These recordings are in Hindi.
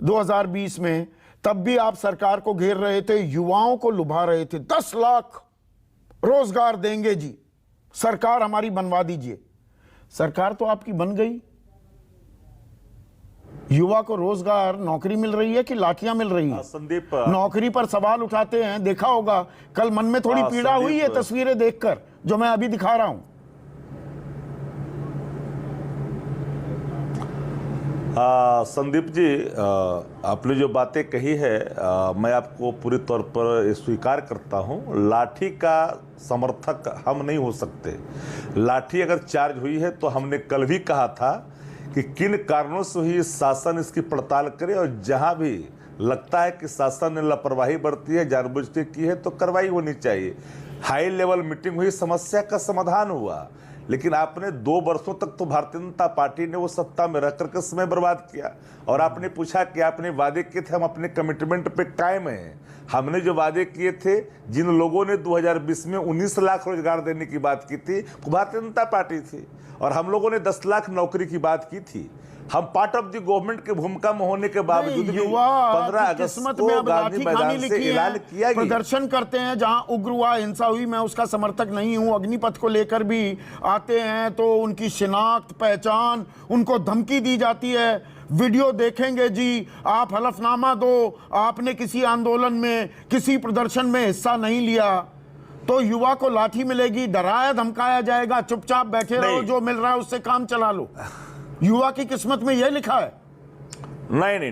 2020 में, तब भी आप सरकार को घेर रहे थे, युवाओं को लुभा रहे थे, 10 लाख रोजगार देंगे जी, सरकार हमारी बनवा दीजिए। सरकार तो आपकी बन गई। युवा को रोजगार, नौकरी मिल रही है कि लाठियां मिल रही हैं? संदीप, नौकरी पर सवाल उठाते हैं, देखा होगा कल मन में थोड़ी पीड़ा हुई है तस्वीरें देखकर जो मैं अभी दिखा रहा हूं। संदीप जी, आपने जो बातें कही है मैं आपको पूरी तौर पर स्वीकार करता हूं। लाठी का समर्थक हम नहीं हो सकते। लाठी अगर चार्ज हुई है तो हमने कल भी कहा था कि किन कारणों से हुई शासन इसकी पड़ताल करे, और जहां भी लगता है कि शासन ने लापरवाही बरती है, जानबूझ के की है, तो कार्रवाई होनी चाहिए। हाई लेवल मीटिंग हुई, समस्या का समाधान हुआ, लेकिन आपने 2 वर्षों तक तो भारतीय जनता पार्टी ने वो सत्ता में रह करके समय बर्बाद किया। और आपने पूछा कि आपने वादे किए थे, हम अपने कमिटमेंट पे कायम हैं। हमने जो वादे किए थे, जिन लोगों ने 2020 में 19 लाख रोजगार देने की बात की थी, वो भारतीय जनता पार्टी थी, और हम लोगों ने 10 लाख नौकरी की बात की थी। हम पार्ट ऑफ द गवर्नमेंट के भूमिका में होने के बावजूद भी 15 अगस्त को गांधी मैदान से ऐलान किया गया। प्रदर्शन करते हैं जहां उग्रवाद हिंसा हुई, मैं उसका समर्थक नहीं हूं। अग्निपथ को लेकर भी आते हैं तो उनकी शिनाख्त, पहचान, उनको धमकी दी जाती है। वीडियो देखेंगे जी, आप हलफनामा दो, आपने किसी आंदोलन में, किसी प्रदर्शन में हिस्सा नहीं लिया, तो युवा को लाठी मिलेगी, डराया धमकाया जाएगा, चुपचाप बैठे रहो, जो मिल रहा है उससे काम चला लो। युवा की किस्मत में यह लिखा है? नहीं,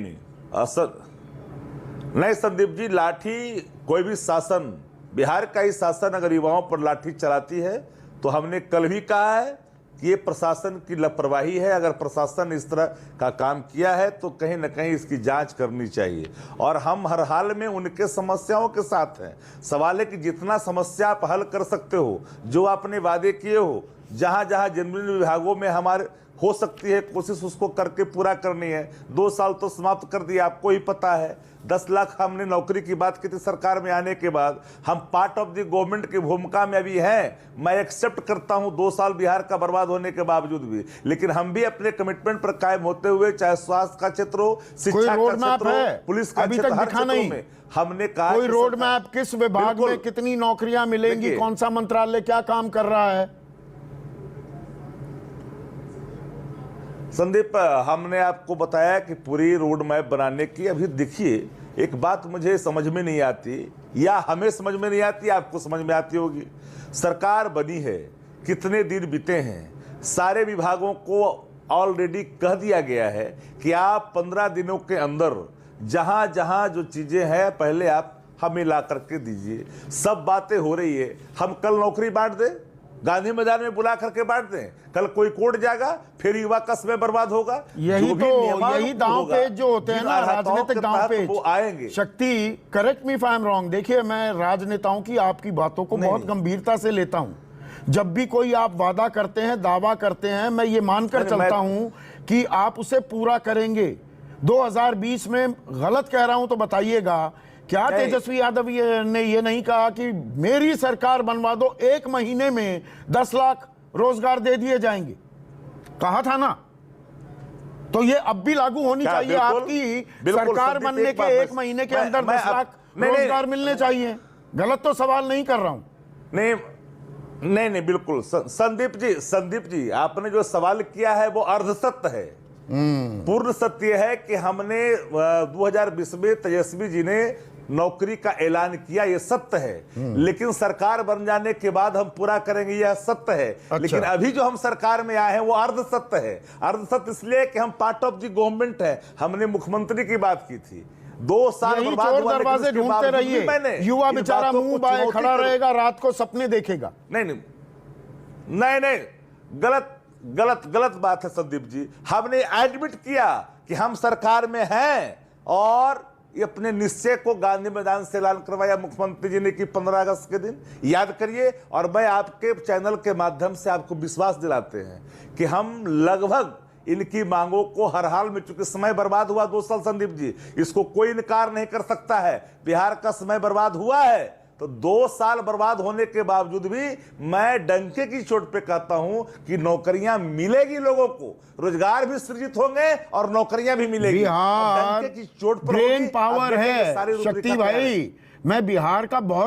नहीं संदीप जी, लाठी कोई भी शासन, बिहार का ही शासन अगर युवाओं पर लाठी चलाती है तो हमने कल भी कहा है कि ये प्रशासन की लापरवाही है। अगर प्रशासन ने इस तरह का काम किया है तो कहीं ना कहीं इसकी जांच करनी चाहिए, और हम हर हाल में उनके समस्याओं के साथ हैं। सवाल है कि जितना समस्या आप हल कर सकते हो, जो आपने वादे किए हो, जहां जहां जिन विभागों में हमारे हो सकती है कोशिश, उसको करके पूरा करनी है। 2 साल तो समाप्त कर दिया, आपको ही पता है। 10 लाख हमने नौकरी की बात की थी सरकार में आने के बाद। हम पार्ट ऑफ द गवर्नमेंट की भूमिका में अभी हैं, मैं एक्सेप्ट करता हूं 2 साल बिहार का बर्बाद होने के बावजूद भी, लेकिन हम भी अपने कमिटमेंट पर कायम होते हुए, चाहे स्वास्थ्य का क्षेत्र हो, शिक्षा का क्षेत्र हो, पुलिस का क्षेत्र, हर क्षेत्र में हमने कहा। कोई रोड मैप, किस विभाग में कितनी नौकरियां मिलेंगी, कौन सा मंत्रालय क्या काम कर रहा है? संदीप, हमने आपको बताया कि पूरी रोड मैप बनाने की। अभी देखिए, एक बात मुझे समझ में नहीं आती, या हमें समझ में नहीं आती, आपको समझ में आती होगी। सरकार बनी है, कितने दिन बीते हैं, सारे विभागों को ऑलरेडी कह दिया गया है कि आप 15 दिनों के अंदर जहां जहां जो चीजें हैं पहले आप हमें ला करके दीजिए। सब बातें हो रही है, हम कल नौकरी बांट दें, गांधी मैदान में बुला करके बांट दें, कल कोई कोर्ट जाएगा, फिर युवा का समय बर्बाद होगा। यही दांव पेच जो होते हैं ना, राजनीतिक दांव पेच, वो आएंगे। शक्ति, correct me if I am wrong, देखिए मैं राजनेताओं की आपकी बातों को बहुत गंभीरता से लेता हूं। जब भी कोई आप वादा करते हैं, दावा करते हैं, मैं ये मानकर चलता हूं कि आप उसे पूरा करेंगे। 2020 में गलत कह रहा हूं तो बताइएगा, क्या तेजस्वी यादव ने ये नहीं कहा कि मेरी सरकार बनवा दो, 1 महीने में 10 लाख रोजगार दे दिए जाएंगे? कहा था ना। तो ये अब भी लागू होनी चाहिए। आपकी सरकार बनने के 1 महीने के अंदर 10 लाख रोजगार मिलने चाहिए। गलत तो सवाल नहीं कर रहा हूं। नहीं, बिल्कुल संदीप जी, आपने जो सवाल किया है वो अर्धसत्य है। पूर्ण सत्य है कि हमने 2020 में तेजस्वी जी ने नौकरी का ऐलान किया, यह सत्य है। लेकिन सरकार बन जाने के बाद हम पूरा करेंगे, यह सत्य है। अच्छा। लेकिन अभी जो हम सरकार में आए हैं वो अर्ध सत्य है। अर्ध सत्य इसलिए कि हम पार्ट ऑफ द गवर्नमेंट है। हमने मुख्यमंत्री की बात की थी, 2 साल बर्बाद हुआ, दरवाजे ढूंढते रहिए, युवा बेचारा मुंह बाए खड़ा रहेगा, रात को सपने देखेगा। नहीं, गलत बात है संदीप जी। हमने एडमिट किया कि हम सरकार में हैं, और ये अपने निश्चय को गांधी मैदान से ऐलान करवाया मुख्यमंत्री जी ने कि 15 अगस्त के दिन, याद करिए। और मैं आपके चैनल के माध्यम से आपको विश्वास दिलाते हैं कि हम लगभग इनकी मांगों को हर हाल में, चूंकि समय बर्बाद हुआ 2 साल संदीप जी, इसको कोई इनकार नहीं कर सकता है। बिहार का समय बर्बाद हुआ है, तो 2 साल बर्बाद होने के बावजूद भी मैं डंके की चोट पे कहता हूं कि नौकरियां मिलेगी, लोगों को रोजगार भी सृजित होंगे और नौकरियां भी मिलेगी। बिहार डंके की चोट पर ब्रेन होगी। पावर अब देखेंगे है। सारी शक्ति रुब्रिका क्या है। भाई, मैं बिहार का बहुत